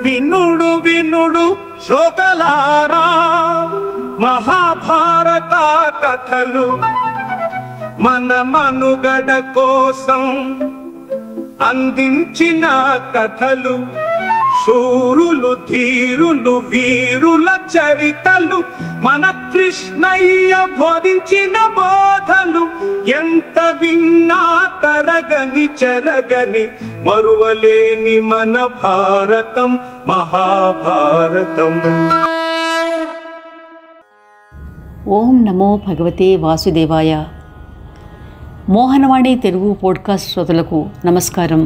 వినుడు వినుడు శ్రోతలారా, మహాభారత కథలు మన మనుగడ కోసం అందించిన కథలు. శూరులు ధీరులు వీరుల చరితలు, మన కృష్ణయ్య బోధించిన బోధలు. ఎంత విన్నా తరగని చెరగని మరువలేని మన భారతం మహాభారతం. ఓం నమో భగవతే వాసుదేవాయ. మోహనవాణి తెలుగు పోడ్కాస్ట్ శ్రోతలకు నమస్కారం.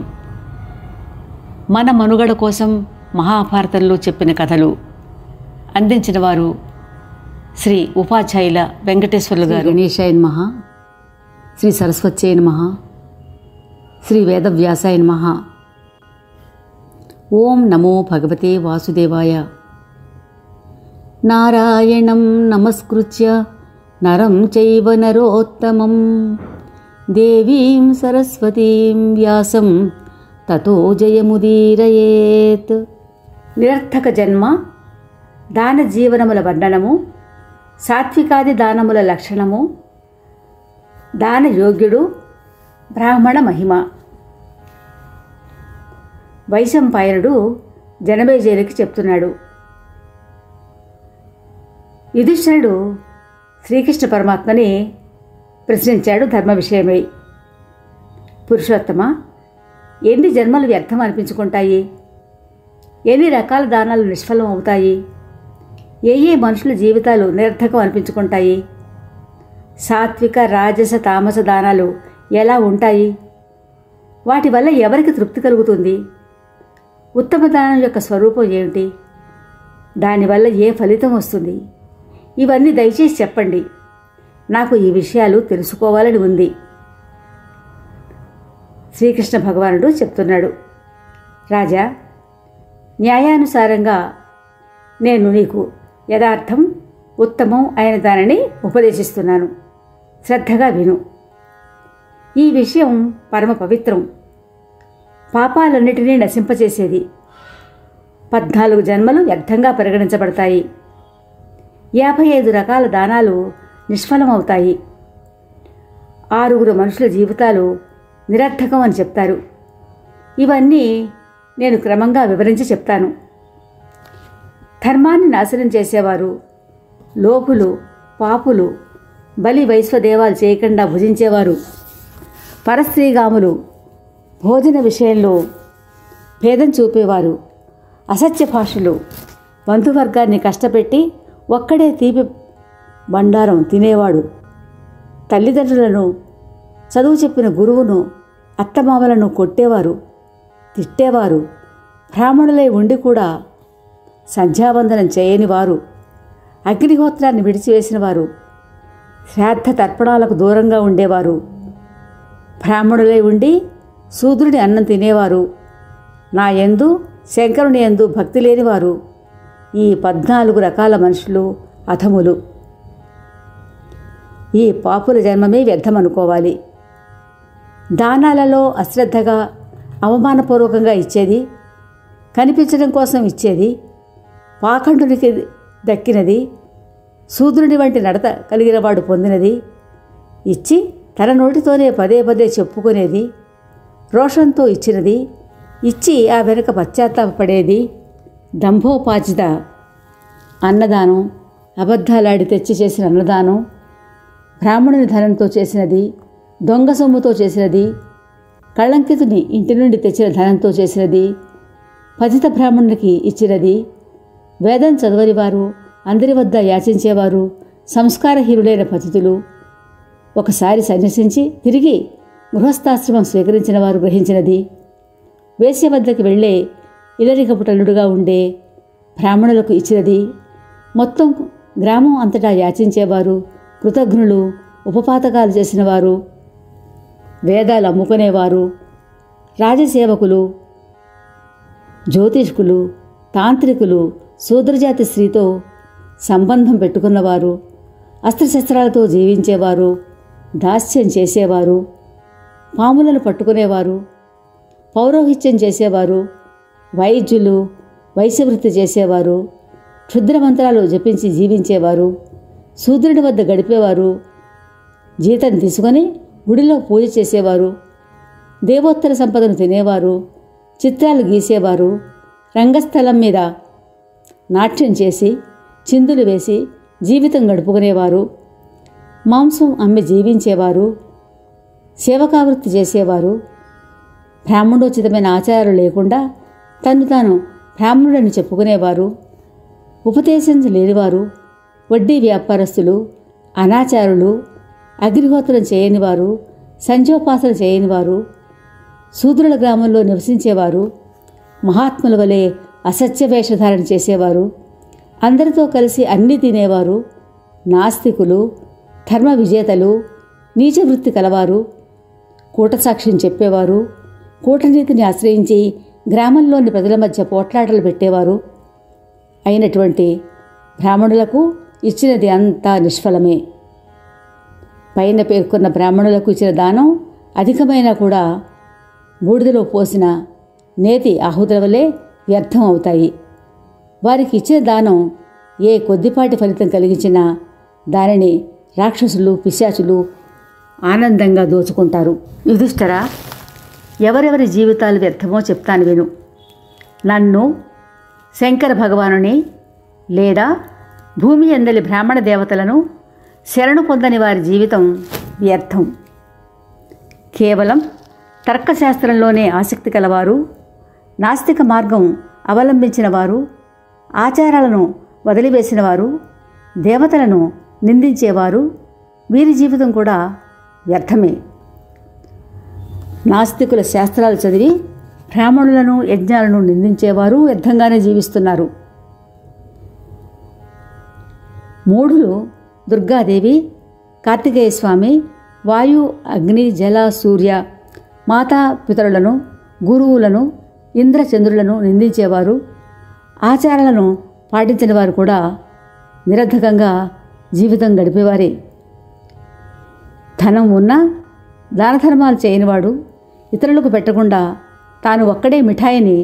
మన మనుగడ కోసం మహాభారతంలో చెప్పిన కథలు అందించిన వారు శ్రీ ఉపాధ్యాయుల వెంకటేశ్వర్లు గారు. గణేశాయ నమః, శ్రీ సరస్వత్యై నమః, శ్రీ వేదవ్యాసాయ నమః. ఓం నమో భగవతే వాసుదేవాయ. నారాయణం నమస్కృత్య నరం చైవ నరోత్తమం దేవీం సరస్వతీం వ్యాసం తతో జయముదీరయేత్. నిరర్థక జన్మ, దాన జీవనముల వర్ణనము, సాత్వికాది దానముల లక్షణము, దాన యోగ్యుడు, బ్రాహ్మణ మహిమ. వైశంపాయనుడు జనమేజయునికి చెప్తున్నాడు. యుధిష్ఠిరుడు శ్రీకృష్ణ పరమాత్మని ప్రశ్నించాడు ధర్మ విషయమై. పురుషోత్తమ, ఎన్ని జన్మలు వ్యర్థం అనిపించుకుంటాయి? ఎన్ని రకాల దానాలు నిష్ఫలం అవుతాయి? ఏ మనుషుల జీవితాలు నిరర్థకం అనిపించుకుంటాయి? సాత్విక రాజస తామస దానాలు ఎలా ఉంటాయి? వాటి వల్ల ఎవరికి తృప్తి కలుగుతుంది? ఉత్తమ దానం యొక్క స్వరూపం ఏమిటి? దానివల్ల ఏ ఫలితం వస్తుంది? ఇవన్నీ దయచేసి చెప్పండి. నాకు ఈ విషయాలు తెలుసుకోవాలని ఉంది. శ్రీకృష్ణ భగవానుడు చెప్తున్నాడు. రాజా, న్యాయానుసారంగా నేను నీకు యథార్థం ఉత్తమం అయిన దానిని ఉపదేశిస్తున్నాను. శ్రద్ధగా విను. ఈ విషయం పరమ పవిత్రం, పాపాలన్నిటినీ నశింపచేసేది. 14 జన్మలు వ్యర్థంగా పరిగణించబడతాయి. 55 రకాల దానాలు నిష్ఫలమవుతాయి. 6 మనుషుల జీవితాలు నిరర్థకం అని చెప్తారు. ఇవన్నీ నేను క్రమంగా వివరించి చెప్తాను. ధర్మాన్ని నాశనం చేసేవారు, లోపులు, పాపులు, బలి వైశ్వదేవాలు చేయకుండా భుజించేవారు, పరస్త్రీగాములు, భోజన విషయంలో భేదం చూపేవారు, అసత్య భాషలు, బంధువర్గాన్ని కష్టపెట్టి ఒక్కడే తీపి బండారం తినేవాడు, తల్లిదండ్రులను, చదువు చెప్పిన గురువును, అత్తమామలను కొట్టేవారు, తిట్టేవారు, బ్రాహ్మణులై ఉండి కూడా సంధ్యావందనం చేయని వారు, అగ్నిహోత్రాన్ని విడిచివేసిన వారు, శ్రాద్ధ తర్పణాలకు దూరంగా ఉండేవారు, బ్రాహ్మణులై ఉండి శూద్రుని అన్నం తినేవారు, నా యందు శంకరుని యందు భక్తి లేనివారు, ఈ 14 రకాల మనుషులు అధములు. ఈ పాపుల జన్మమే వ్యర్థమనుకోవాలి. దానాలలో అశ్రద్ధగా అవమానపూర్వకంగా ఇచ్చేది, కనిపించడం కోసం ఇచ్చేది, పాఖండునికి దక్కినది, శూద్రుని వంటి నడత కలిగినవాడు పొందినది, ఇచ్చి తన నోటితోనే పదే పదే చెప్పుకునేది, రోషంతో ఇచ్చినది, ఇచ్చి ఆ వెనుక పశ్చాత్తాపపడేది, దంభోపాచిత అన్నదానం, అబద్ధాలాడి తెచ్చి చేసిన అన్నదానం, బ్రాహ్మణుని ధనంతో చేసినది, దొంగ సొమ్ముతో చేసినది, కళంకితుని ఇంటి నుండి తెచ్చిన ధనంతో చేసినది, పతిత బ్రాహ్మణునికి ఇచ్చినది, వేదం చదవని వారు, అందరి వద్ద యాచించేవారు, సంస్కారహీనులైన పతితులు, ఒకసారి సన్యసించి తిరిగి గృహస్థాశ్రమం స్వీకరించిన వారు గ్రహించినది, వేశ్య వద్దకి వెళ్లే ఇలరికపుటల్లుడుగా ఉండే బ్రాహ్మణులకు ఇచ్చినది, మొత్తం గ్రామం అంతటా యాచించేవారు, కృతజ్ఞులు, ఉపపాతకాలు చేసినవారు, వేదాలు అమ్ముకునేవారు, రాజసేవకులు, జ్యోతిష్కులు, తాంత్రికులు, శూద్రజాతి స్త్రీతో సంబంధం పెట్టుకున్నవారు, అస్త్రశస్త్రాలతో జీవించేవారు, దాస్యం చేసేవారు, పాములను పట్టుకునేవారు, పౌరోహిత్యం చేసేవారు, వైద్యులు, వైశ్యవృత్తి చేసేవారు, క్షుద్ర మంత్రాలు జపించి జీవించేవారు, శూద్రుడి వద్ద గడిపేవారు, జీతం తీసుకొని గుడిలో పూజ చేసేవారు, దేవోత్తర సంపదను తినేవారు, చిత్రాలు గీసేవారు, రంగస్థలం మీద నాట్యం చేసి చిందులు వేసి జీవితం గడుపుకునేవారు, మాంసం అమ్మి జీవించేవారు, సేవకావృత్తి చేసేవారు, బ్రాహ్మణోచితమైన ఆచారాలు లేకుండా తను తాను బ్రాహ్మణుడని చెప్పుకునేవారు, ఉపదేశం లేనివారు, వడ్డీ వ్యాపారస్తులు, అనాచారులు, అగ్నిహోత్రం చేయనివారు, సంధ్యోపాసన చేయనివారు, శూద్రుల గ్రామంలో నివసించేవారు, మహాత్ముల వలె అసత్య వేషధారణ చేసేవారు, అందరితో కలిసి అన్నీ తినేవారు, నాస్తికులు, ధర్మ విజేతలు, నీచవృత్తి కలవారు, కూటసాక్ష్యం చెప్పేవారు, కూటనీతిని ఆశ్రయించి గ్రామంలోని ప్రజల మధ్య పోట్లాటలు పెట్టేవారు అయినటువంటి బ్రాహ్మణులకు ఇచ్చినది అంతా నిష్ఫలమే. పైన పేర్కొన్న బ్రాహ్మణులకు ఇచ్చిన దానం అధికమైనా కూడా బూడిదలో పోసిన నేతి ఆహుతుల వలె వ్యర్థం అవుతాయి. వారికి ఇచ్చిన దానం ఏ కొద్దిపాటి ఫలితం కలిగించినా దానిని రాక్షసులు, పిశాచులు ఆనందంగా దోచుకుంటారు. యుధిష్ఠిరా, ఎవరెవరి జీవితాలు వ్యర్థమో చెప్తాను విను. నన్ను, శంకర భగవానుని లేదా భూమి అందలి బ్రాహ్మణ దేవతలను శరణు పొందని వారి జీవితం వ్యర్థం. కేవలం తర్కశాస్త్రంలోనే ఆసక్తి కలవారు, నాస్తిక మార్గం అవలంబించిన వారు, ఆచారాలను వదిలివేసిన వారు, దేవతలను నిందించేవారు, వీరి జీవితం కూడా వ్యర్థమే. నాస్తికుల శాస్త్రాలు చదివి బ్రాహ్మణులను, యజ్ఞాలను నిందించేవారు వ్యర్థంగానే జీవిస్తున్నారు. మూఢులు దుర్గాదేవి, కార్తికేయ స్వామి, వాయు, అగ్ని, జల, సూర్య, మాతా పితరులను, గురువులను, ఇంద్రచంద్రులను నిందించేవారు, ఆచారాలను పాటించిన వారు కూడా నిరర్ధకంగా జీవితం గడిపేవారే. ధనం ఉన్నా దానధర్మాలు చేయనివాడు, ఇతరులకు పెట్టకుండా తాను ఒక్కడే మిఠాయిని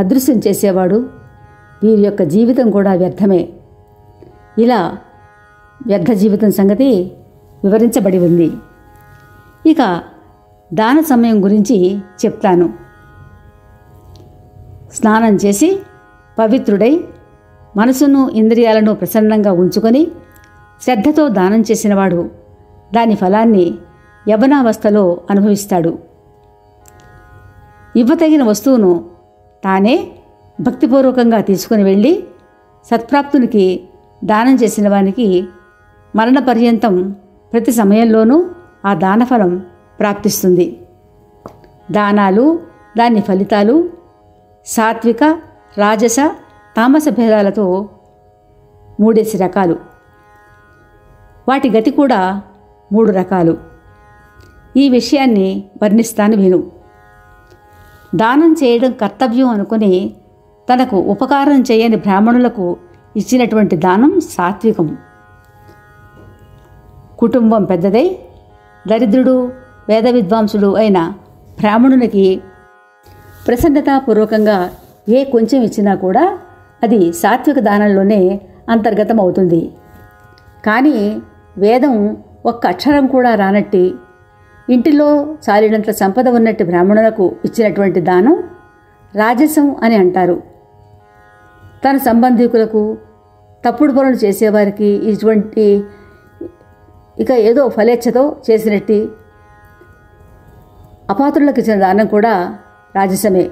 అదృశ్యం చేసేవాడు, వీరి యొక్క జీవితం కూడా వ్యర్థమే. ఇలా వ్యర్థ జీవితం సంగతి వివరించబడి ఉంది. ఇక దాన సమయం గురించి చెప్తాను. స్నానం చేసి పవిత్రుడై మనసును, ఇంద్రియాలను ప్రసన్నంగా ఉంచుకొని శ్రద్ధతో దానం చేసినవాడు దాని ఫలాన్ని యవ్వనావస్థలో అనుభవిస్తాడు. ఇవ్వతగిన వస్తువును తానే భక్తిపూర్వకంగా తీసుకుని వెళ్ళి సత్ప్రాప్తునికి దానం చేసిన వానికి మరణ పర్యంతం ప్రతి సమయంలోనూ ఆ దానఫలం ప్రాప్తిస్తుంది. దానాలు, దాని ఫలితాలు సాత్విక, రాజస, తామస భేదాలతో 3 రకాలు. వాటి గతి కూడా 3 రకాలు. ఈ విషయాన్ని వర్ణిస్తాను విను. దానం చేయడం కర్తవ్యం అనుకుని తనకు ఉపకారం చేయని బ్రాహ్మణులకు ఇచ్చినటువంటి దానం సాత్వికం. కుటుంబం పెద్దదై దరిద్రుడు, వేద విద్వాంసుడు అయిన బ్రాహ్మణునికి ప్రసన్నతాపూర్వకంగా ఏ కొంచెం ఇచ్చినా కూడా అది సాత్విక దానంలోనే అంతర్గతం అవుతుంది. కానీ వేదం ఒక్క అక్షరం కూడా రానట్టి ఇంటిలో చాలినంత సంపద ఉన్నట్టు బ్రాహ్మణులకు ఇచ్చినటువంటి దానం రాజసం అని అంటారు. తన సంబంధికులకు, తప్పుడు పనులు చేసేవారికి ఇటువంటి ఇక ఏదో ఫలేచ్ఛతో చేసినట్టు అపాత్రులకు ఇచ్చిన దానం కూడా రాజసమే.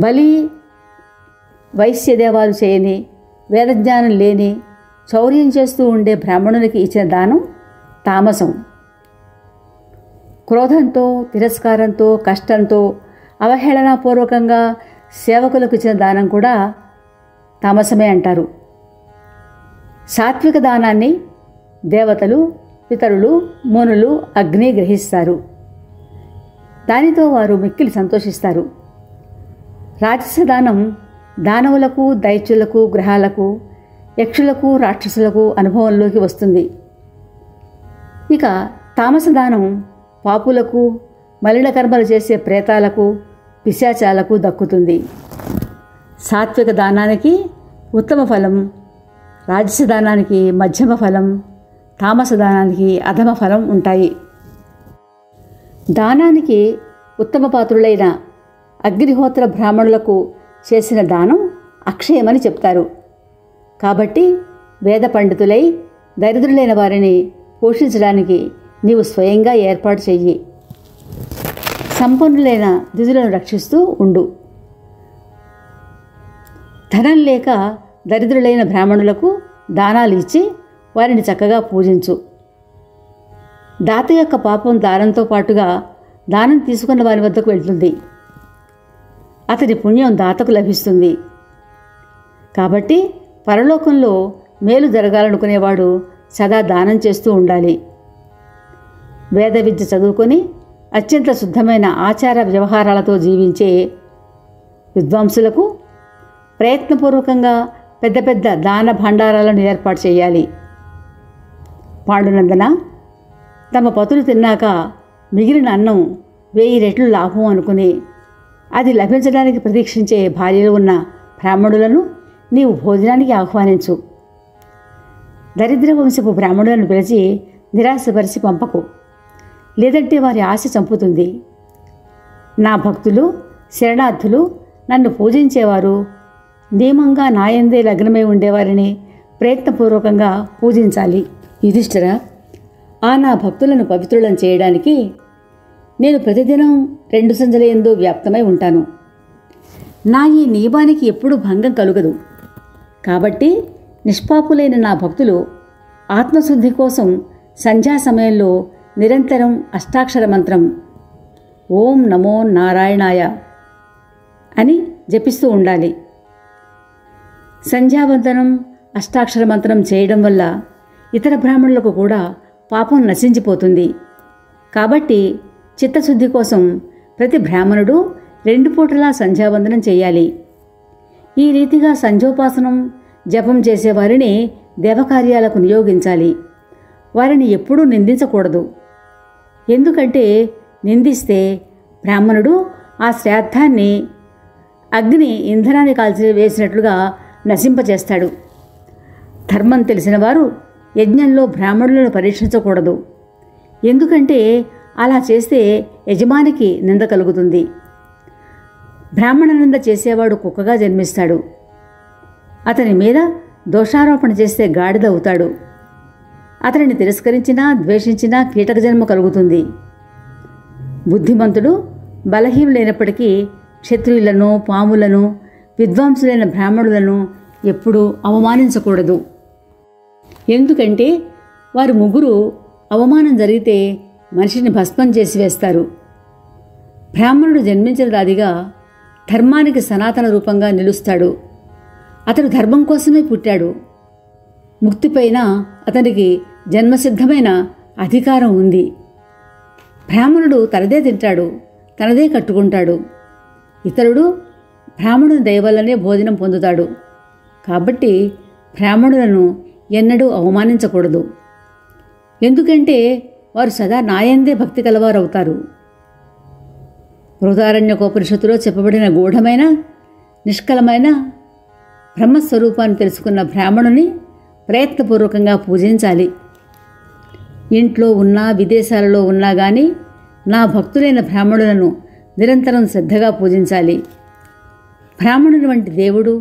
బలి, వైశ్యదేవాలు చేయని, వేదజ్ఞానం లేని, చౌర్యం చేస్తూ ఉండే బ్రాహ్మణునికి ఇచ్చిన దానం తామసం. క్రోధంతో, తిరస్కారంతో, కష్టంతో, అవహేళనాపూర్వకంగా సేవకులకు ఇచ్చిన దానం కూడా తామసమే అంటారు. సాత్విక దానాన్ని దేవతలు, పితరులు, మునులు, అగ్ని గ్రహిస్తారు. దానితో వారు మిక్కిలి సంతోషిస్తారు. రాజస దానం దానవులకు, దైత్యులకు, గ్రహాలకు, యక్షులకు, రాక్షసులకు అనుభవంలోకి వస్తుంది. ఇక తామస దానం పాపులకు, మలిన కర్మలు చేసే ప్రేతాలకు, పిశాచాలకు దక్కుతుంది. సాత్విక దానానికి ఉత్తమ ఫలం, రాజస దానానికి మధ్యమ ఫలం, తామస దానానికి అధమ ఫలం ఉంటాయి. దానానికి ఉత్తమ పాత్రులైన అగ్నిహోత్ర బ్రాహ్మణులకు చేసిన దానం అక్షయమని చెప్తారు. కాబట్టి వేద పండితులై దరిద్రులైన వారిని పోషించడానికి నీవు స్వయంగా ఏర్పాటు చెయ్యి. సంపన్నులైన ద్విజులను రక్షిస్తూ ఉండు. ధనం లేక దరిద్రులైన బ్రాహ్మణులకు దానాలు ఇచ్చి వారిని చక్కగా పూజించు. దాత యొక్క పాపం దానంతో పాటుగా దానం తీసుకున్న వారి వద్దకు వెళ్తుంది. అతని పుణ్యం దాతకు లభిస్తుంది. కాబట్టి పరలోకంలో మేలు జరగాలనుకునేవాడు సదా దానం చేస్తూ ఉండాలి. వేద విద్య చదువుకొని అత్యంత శుద్ధమైన ఆచార వ్యవహారాలతో జీవించే విద్వాంసులకు ప్రయత్నపూర్వకంగా పెద్ద పెద్ద దాన భండారాలను ఏర్పాటు చేయాలి. పాండునందన, తమ పతులు తిన్నాక మిగిలిన అన్నం 1000 రెట్లు లాభం అనుకుని అది లభించడానికి ప్రతీక్షించే భార్యలు ఉన్న బ్రాహ్మణులను నీవు భోజనానికి ఆహ్వానించు. దరిద్ర వంశపు బ్రాహ్మణులను పిలిచి నిరాశపరిచి పంపకు, లేదంటే వారి ఆశ చంపుతుంది. నా భక్తులు, శరణార్థులు, నన్ను పూజించేవారు, నియమంగా నాయందే లగ్నమై ఉండేవారిని ప్రయత్నపూర్వకంగా పూజించాలి. యుధిష్ఠిరా, ఆ నా భక్తులను పవిత్రులను చేయడానికి నేను ప్రతిదినం 2 సంధ్యల యందు వ్యాప్తమై ఉంటాను. నా ఈ నియమానికి ఎప్పుడూ భంగం కలుగదు. కాబట్టి నిష్పాపులైన నా భక్తులు ఆత్మశుద్ధి కోసం సంధ్యా సమయంలో నిరంతరం అష్టాక్షర మంత్రం ఓం నమో నారాయణాయ అని జపిస్తూ ఉండాలి. సంధ్యావందనం, అష్టాక్షర మంత్రం చేయడం వల్ల ఇతర బ్రాహ్మణులకు కూడా పాపం నశించిపోతుంది. కాబట్టి చిత్తశుద్ధి కోసం ప్రతి బ్రాహ్మణుడు 2 పూటలా సంధ్యావందనం చేయాలి. ఈ రీతిగా సంధ్యోపాసనం, జపం చేసేవారిని దేవకార్యాలకు నియోగించాలి. వారిని ఎప్పుడూ నిందించకూడదు. ఎందుకంటే నిందిస్తే బ్రాహ్మణుడు ఆ శ్రాద్ధాన్ని అగ్ని ఇంధనాన్ని కాల్చి వేసినట్లుగా నశింపచేస్తాడు. ధర్మం తెలిసిన వారు యజ్ఞంలో బ్రాహ్మణులను పరీక్షించకూడదు. ఎందుకంటే అలా చేస్తే యజమానికి నింద కలుగుతుంది. బ్రాహ్మణ నింద చేసేవాడు కుక్కగా జన్మిస్తాడు. అతని మీద దోషారోపణ చేస్తే గాడిద అవుతాడు. అతనిని తిరస్కరించినా ద్వేషించినా కీటక జన్మ కలుగుతుంది. బుద్ధిమంతుడు బలహీనులైనప్పటికీ క్షత్రియులను, పాములను, విద్వాంసులైన బ్రాహ్మణులను ఎప్పుడూ అవమానించకూడదు. ఎందుకంటే వారు ముగ్గురు అవమానం జరిగితే మనిషిని భస్మం చేసి వేస్తారు. బ్రాహ్మణుడు జన్మించిన రాదిగా ధర్మానికి సనాతన రూపంగా నిలుస్తాడు. అతడు ధర్మం కోసమే పుట్టాడు. ముక్తిపైన అతనికి జన్మసిద్ధమైన అధికారం ఉంది. బ్రాహ్మణుడు తనదే తింటాడు, తనదే కట్టుకుంటాడు. ఇతరుడు బ్రాహ్మణుని దయ వల్లనే భోజనం పొందుతాడు. కాబట్టి బ్రాహ్మణులను ఎన్నడూ అవమానించకూడదు. ఎందుకంటే వారు సదా నాయందే భక్తి కలవారవుతారు. బృహదారణ్యకోపనిషత్తులో చెప్పబడిన గూఢమైన, నిష్కలమైన బ్రహ్మస్వరూపాన్ని తెలుసుకున్న బ్రాహ్మణుని ప్రయత్నపూర్వకంగా పూజించాలి. ఇంట్లో ఉన్నా, విదేశాలలో ఉన్నా కానీ నా భక్తులైన బ్రాహ్మణులను నిరంతరం శ్రద్ధగా పూజించాలి. బ్రాహ్మణుని వంటి దేవుడు,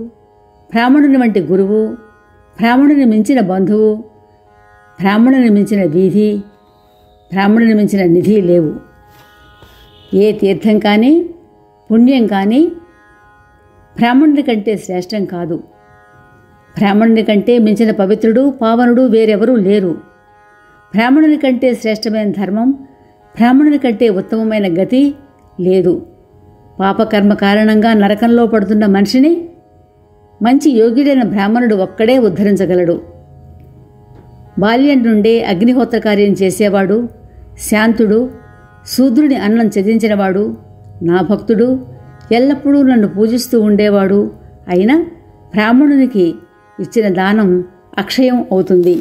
బ్రాహ్మణుని వంటి గురువు, బ్రాహ్మణుని మించిన బంధువు, బ్రాహ్మణుని మించిన వీధి, బ్రాహ్మణుని మించిన నిధి లేవు. ఏ తీర్థం కానీ, పుణ్యం కానీ బ్రాహ్మణుని కంటే శ్రేష్టం కాదు. బ్రాహ్మణుని కంటే మించిన పవిత్రుడు, పావనుడు వేరెవరూ లేరు. బ్రాహ్మణుని కంటే శ్రేష్టమైన ధర్మం, బ్రాహ్మణుని కంటే ఉత్తమమైన గతి లేదు. పాపకర్మ కారణంగా నరకంలో పడుతున్న మనిషిని మంచి యోగ్యుడైన బ్రాహ్మణుడు ఒక్కడే ఉద్ధరించగలడు. బాల్యం నుండే అగ్నిహోత్ర కార్యం చేసేవాడు, శాంతుడు, శూద్రుని అన్నం త్యజించినవాడు, నా భక్తుడు, ఎల్లప్పుడూ నన్ను పూజిస్తూ ఉండేవాడు అయినా బ్రాహ్మణునికి ఇచ్చిన దానం అక్షయం అవుతుంది.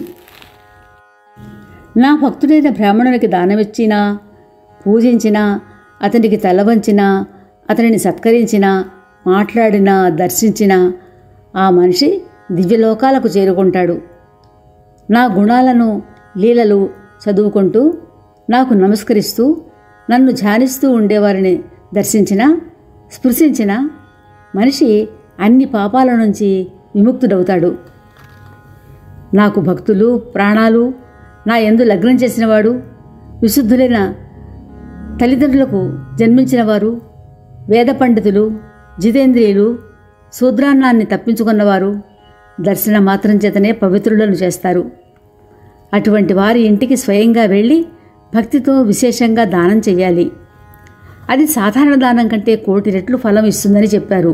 నా భక్తుడైన బ్రాహ్మణునికి దానమిచ్చినా, పూజించినా, అతనికి తలవంచినా అతనిని సత్కరించినా, మాట్లాడినా, దర్శించినా ఆ మనిషి దివ్యలోకాలకు చేరుకుంటాడు. నా గుణాలను, లీలలు చదువుకుంటూ నాకు నమస్కరిస్తూ నన్ను ధ్యానిస్తూ ఉండేవారిని దర్శించినా, స్పృశించిన మనిషి అన్ని పాపాల నుంచి విముక్తుడవుతాడు. నాకు భక్తులు, ప్రాణాలు, నా యందు లగ్నం చేసినవాడు, విశుద్ధులైన తల్లిదండ్రులకు జన్మించినవారు, వేద పండితులు, జితేంద్రియులు, శూద్రాన్నాన్ని తప్పించుకున్నవారు దర్శన మాత్రం చేతనే పవిత్రులను చేస్తారు. అటువంటి వారి ఇంటికి స్వయంగా వెళ్ళి భక్తితో విశేషంగా దానం చెయ్యాలి. అది సాధారణ దానం కంటే 1,000,000 రెట్లు ఫలం ఇస్తుందని చెప్పారు.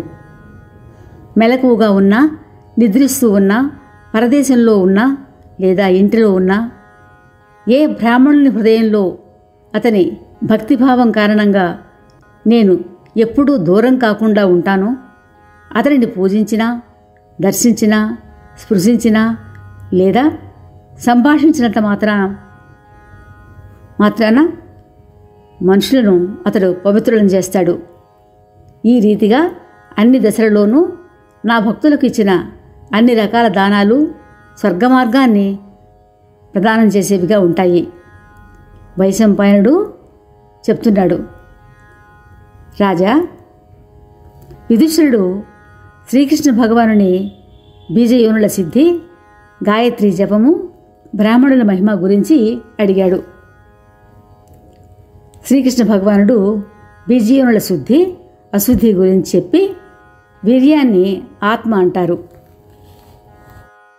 మెలకువగా ఉన్నా, నిద్రిస్తూ ఉన్నా, పరదేశంలో ఉన్నా లేదా ఇంటిలో ఉన్నా ఏ బ్రాహ్మణుని హృదయంలో అతని భక్తిభావం కారణంగా నేను ఎప్పుడూ దూరం కాకుండా ఉంటానో అతనిని పూజించినా, దర్శించినా, స్పృశించినా లేదా సంభాషించినంత మాత్రాన మనుషులను అతడు పవిత్రులను చేస్తాడు. ఈ రీతిగా అన్ని దశలలోనూ నా భక్తులకు ఇచ్చిన అన్ని రకాల దానాలు స్వర్గమార్గాన్ని ప్రదానం చేసేవిగా ఉంటాయి. వైశంపాయనుడు చెప్తున్నాడు, రాజా, యుధిష్ఠిరుడు శ్రీకృష్ణ భగవానుని బీజయోనుల సిద్ధి, గాయత్రి జపము, బ్రాహ్మణుల మహిమ గురించి అడిగాడు. శ్రీకృష్ణ భగవానుడు బీజయోనుల శుద్ధి, అశుద్ధి గురించి చెప్పి వీర్యాన్ని ఆత్మ అంటారు.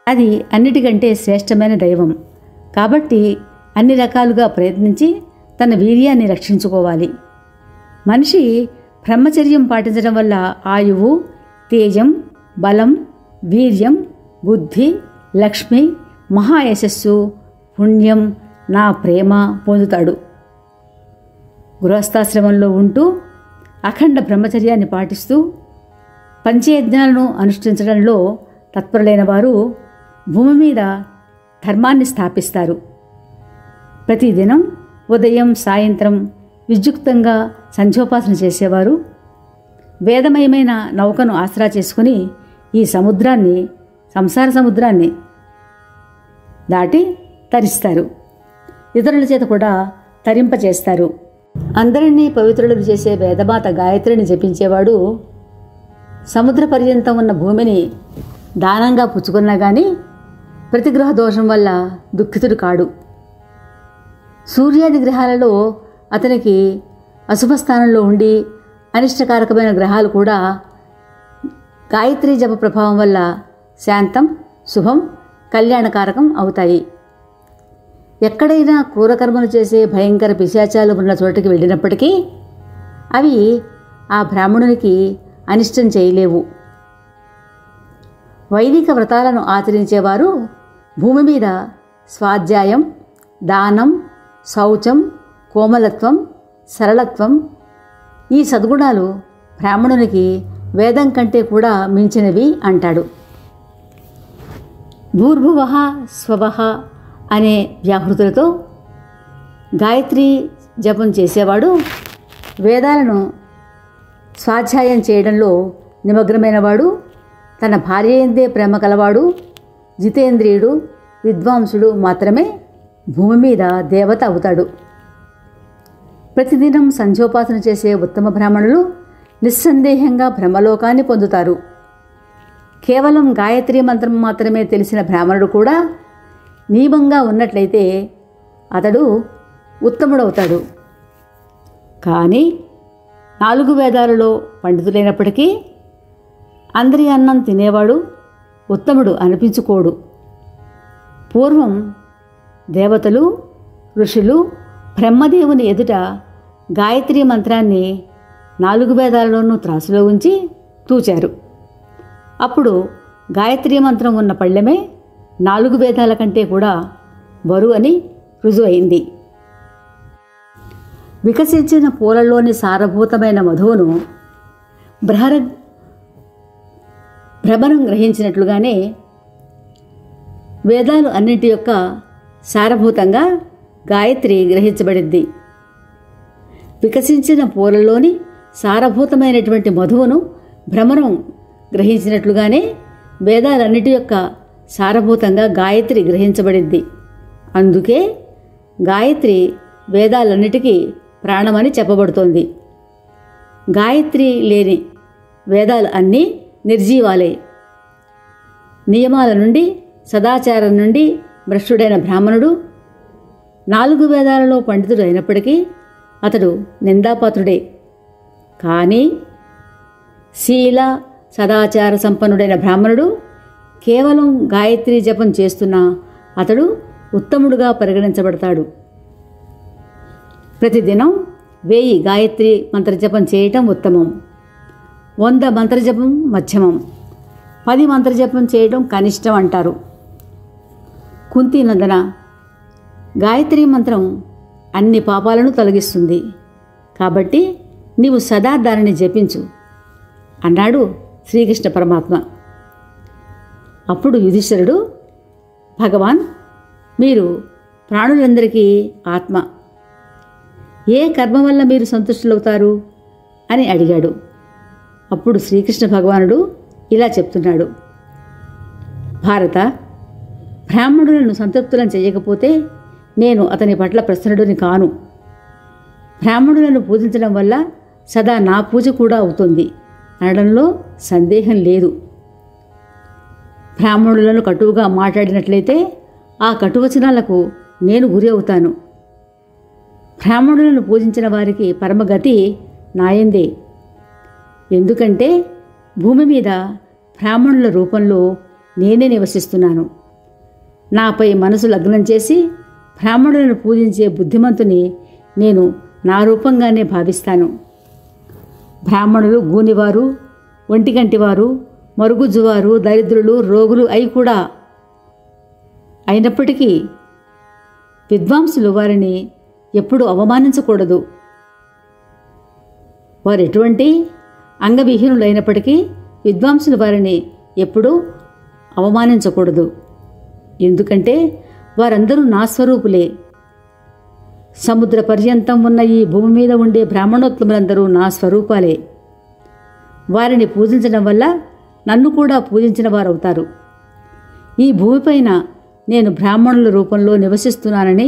అది అన్నిటికంటే శ్రేష్టమైన దైవం. కాబట్టి అన్ని రకాలుగా ప్రయత్నించి తన వీర్యాన్ని రక్షించుకోవాలి. మనిషి బ్రహ్మచర్యం పాటించడం వల్ల ఆయువు, తేజం, బలం, వీర్యం, బుద్ధి, లక్ష్మి, మహాయశస్సు, పుణ్యం, నా ప్రేమ పొందుతాడు. గృహస్థాశ్రమంలో ఉంటూ అఖండ బ్రహ్మచర్యాన్ని పాటిస్తూ పంచయజ్ఞాలను అనుష్ఠించడంలో తత్పరులైన వారు భూమి మీద ధర్మాన్ని స్థాపిస్తారు. ప్రతిదినం ఉదయం, సాయంత్రం విద్యుక్తంగా సంధ్యోపాసన చేసేవారు వేదమయమైన నౌకను ఆసరా చేసుకుని ఈ సంసార సముద్రాన్ని దాటి తరిస్తారు. ఇతరుల చేత కూడా తరింపచేస్తారు. అందరినీ పవిత్రులను చేసే వేదమాత గాయత్రిని జపించేవాడు సముద్ర పర్యంతం ఉన్న భూమిని దానంగా పుచ్చుకున్నా కానీ ప్రతిగ్రహ దోషం వల్ల దుఃఖితుడు కాడు. సూర్యాది గ్రహాలలో అతనికి అశుభస్థానంలో ఉండి అనిష్టకారకమైన గ్రహాలు కూడా గాయత్రీ జప ప్రభావం వల్ల శాంతం, శుభం, కళ్యాణకారకం అవుతాయి. ఎక్కడైనా క్రూరకర్మలు చేసే భయంకర పిశాచాలు ఉన్న చోటికి వెళ్ళినప్పటికీ అవి ఆ బ్రాహ్మణునికి అనిష్టం చేయలేవు. వైదిక వ్రతాలను ఆచరించేవారు భూమి మీద స్వాధ్యాయం, దానం, శౌచం, కోమలత్వం, సరళత్వం, ఈ సద్గుణాలు బ్రాహ్మణునికి వేదం కంటే కూడా మించినవి అంటాడు. భూర్భువః స్వవః అనే వ్యాహృతులతో గాయత్రి జపం చేసేవాడు వేదాలను స్వాధ్యాయం చేయడంలో నిమగ్నమైనవాడు, తన భార్యందే ప్రేమ కలవాడు, జితేంద్రియుడు, విద్వాంసుడు మాత్రమే భూమి మీద దేవత అవుతాడు. ప్రతిదినం సంధ్యోపాసన చేసే ఉత్తమ బ్రాహ్మణులు నిస్సందేహంగా బ్రహ్మలోకాన్ని పొందుతారు. కేవలం గాయత్రీ మంత్రం మాత్రమే తెలిసిన బ్రాహ్మణుడు కూడా నియమంగా ఉన్నట్లయితే అతడు ఉత్తముడవుతాడు. కానీ 4 వేదాలలో పండితులైనప్పటికీ అందరి అన్నం తినేవాడు ఉత్తముడు అనిపించుకోడు. పూర్వం దేవతలు, ఋషులు బ్రహ్మదేవుని ఎదుట గాయత్రీ మంత్రాన్ని 4 వేదాలలోనూ త్రాసులో ఉంచి తూచారు. అప్పుడు గాయత్రీ మంత్రం ఉన్న పళ్ళెమే 4 వేదాల కంటే కూడా బరువు అని రుజువైంది. వికసించిన పూలలోని సారభూతమైన మధువును భ్రమరం గ్రహించినట్లుగానే వేదాలు అన్నింటి యొక్క సారభూతంగా గాయత్రి గ్రహించబడింది. వికసించిన పూలలోని సారభూతమైనటువంటి మధువును భ్రమరం గ్రహించినట్లుగానే వేదాలన్నిటి యొక్క సారభూతంగా గాయత్రి గ్రహించబడింది. అందుకే గాయత్రి వేదాలన్నిటికీ ప్రాణమని చెప్పబడుతోంది. గాయత్రి లేని వేదాలు అన్నీ నిర్జీవాలే. నియమాల నుండి, సదాచారం నుండి భ్రష్టుడైన బ్రాహ్మణుడు 4 వేదాలలో పండితుడు అయినప్పటికీ అతడు నిందాపాత్రుడే. కానీ శీల సదాచార సంపన్నుడైన బ్రాహ్మణుడు కేవలం గాయత్రీ జపం చేస్తున్నా అతడు ఉత్తముడుగా పరిగణించబడతాడు. ప్రతిదినం 1000 గాయత్రి మంత్రజపం చేయటం ఉత్తమం. 100 మంత్రజపం మధ్యమం. 10 మంత్రజపం చేయడం కనిష్టం అంటారు. కుంతీనందన, గాయత్రీ మంత్రం అన్ని పాపాలను తొలగిస్తుంది. కాబట్టి నీవు సదా దానిని జపించు అన్నాడు శ్రీకృష్ణ పరమాత్మ. అప్పుడు యుధిష్ఠిరుడు, భగవాన్, మీరు ప్రాణులందరికీ ఆత్మ. ఏ కర్మ వల్ల మీరు సంతుష్టులవుతారు అని అడిగాడు. అప్పుడు శ్రీకృష్ణ భగవానుడు ఇలా చెప్తున్నాడు, భారత, బ్రాహ్మణులను సంతృప్తులను చేయకపోతే నేను అతని పట్ల ప్రసన్నుడిని కాను. బ్రాహ్మణులను పూజించడం వల్ల సదా నా పూజ కూడా అవుతుంది అనడంలో సందేహం లేదు. బ్రాహ్మణులను కటువుగా మాట్లాడినట్లయితే ఆ కటువచనాలకు నేను గురి అవుతాను. బ్రాహ్మణులను పూజించిన వారికి పరమగతి నాయందే. ఎందుకంటే భూమి మీద బ్రాహ్మణుల రూపంలో నేనే నివసిస్తున్నాను. నాపై మనసు లగ్నం చేసి బ్రాహ్మణులను పూజించే బుద్ధిమంతుని నేను నా రూపంగానే భావిస్తాను. బ్రాహ్మణులు గూనివారు, ఒంటికంటివారు, మరుగుజ్జువారు, దరిద్రులు, రోగులు అయినప్పటికీ విద్వాంసులు వారిని ఎప్పుడూ అవమానించకూడదు. వారు ఎటువంటి అంగవిహీనులైనప్పటికీ విద్వాంసులు వారిని ఎప్పుడూ అవమానించకూడదు. ఎందుకంటే వారందరూ నా స్వరూపులే. సముద్ర పర్యంతం ఉన్న ఈ భూమి మీద ఉండే బ్రాహ్మణోత్తములందరూ నా స్వరూపాలే. వారిని పూజించడం వల్ల నన్ను కూడా పూజించిన వారవుతారు. ఈ భూమిపైన నేను బ్రాహ్మణుల రూపంలో నివసిస్తున్నానని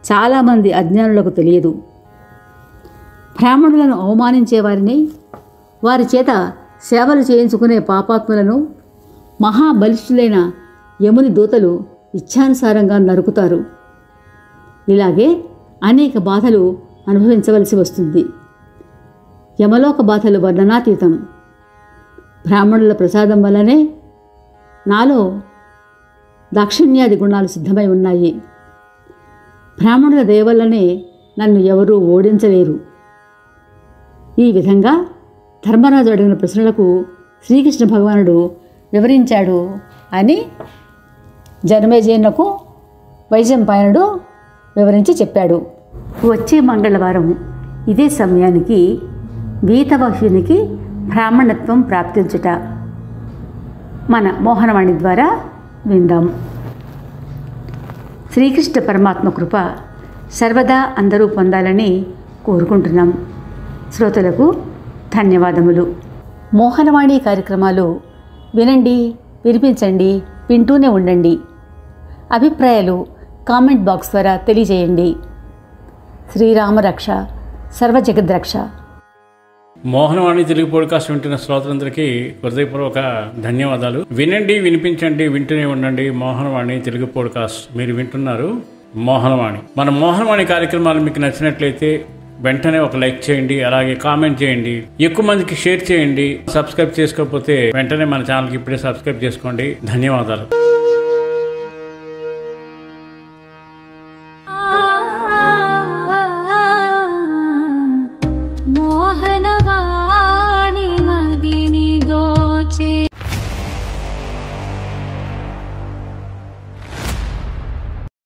చాలామంది అజ్ఞానులకు తెలియదు. బ్రాహ్మణులను అవమానించేవారిని, వారి చేత సేవలు చేయించుకునే పాపాత్ములను మహాబలిష్ఠులైన యముని దూతలు ఇచ్ఛానుసారంగా నరుకుతారు. ఇలాగే అనేక బాధలు అనుభవించవలసి వస్తుంది. యమలోక బాధలు వర్ణనాతీతం. బ్రాహ్మణుల ప్రసాదం వల్లనే నాలో దాక్షిణ్యాది గుణాలు సిద్ధమై ఉన్నాయి. బ్రాహ్మణుల దయ వల్లనే నన్ను ఎవరూ ఓడించలేరు. ఈ విధంగా ధర్మరాజు అడిగిన ప్రశ్నలకు శ్రీకృష్ణ భగవానుడు వివరించాడు అని జనమేజయునకు వైశంపాయనుడు వివరించి చెప్పాడు. వచ్చే మంగళవారం ఇదే సమయానికి వీతవాహ్యునికి బ్రాహ్మణత్వం ప్రాప్తించుట మన మోహనవాణి ద్వారా విందాం. శ్రీకృష్ణ పరమాత్మ కృప సర్వదా అందరూ పొందాలని కోరుకుంటున్నాం. శ్రోతలకు ధన్యవాదములు. మోహనవాణి కార్యక్రమాలు వినండి, వినిపించండి, వింటూనే ఉండండి. అభిప్రాయాలు కామెంట్ బాక్స్ ద్వారా తెలియజేయండి. శ్రీరామరక్ష సర్వజగద్రక్ష. మోహనవాణి తెలుగు పాడ్కాస్ట్ వింటున్న శ్రోతలందరికీ హృదయపూర్వక ధన్యవాదాలు. వినండి, వినిపించండి, వింటూనే ఉండండి. మోహనవాణి తెలుగు పాడ్కాస్ట్ మీరు వింటున్నారు. మోహనవాణి మన మోహనవాణి కార్యక్రమాలు మీకు నచ్చినట్లయితే వెంటనే ఒక లైక్ చేయండి, అలాగే కామెంట్ చేయండి, ఎక్కువ మందికి షేర్ చేయండి. సబ్స్క్రైబ్ చేసుకోకపోతే వెంటనే మన ఛానల్కి ఇప్పుడే సబ్స్క్రైబ్ చేసుకోండి. ధన్యవాదాలు.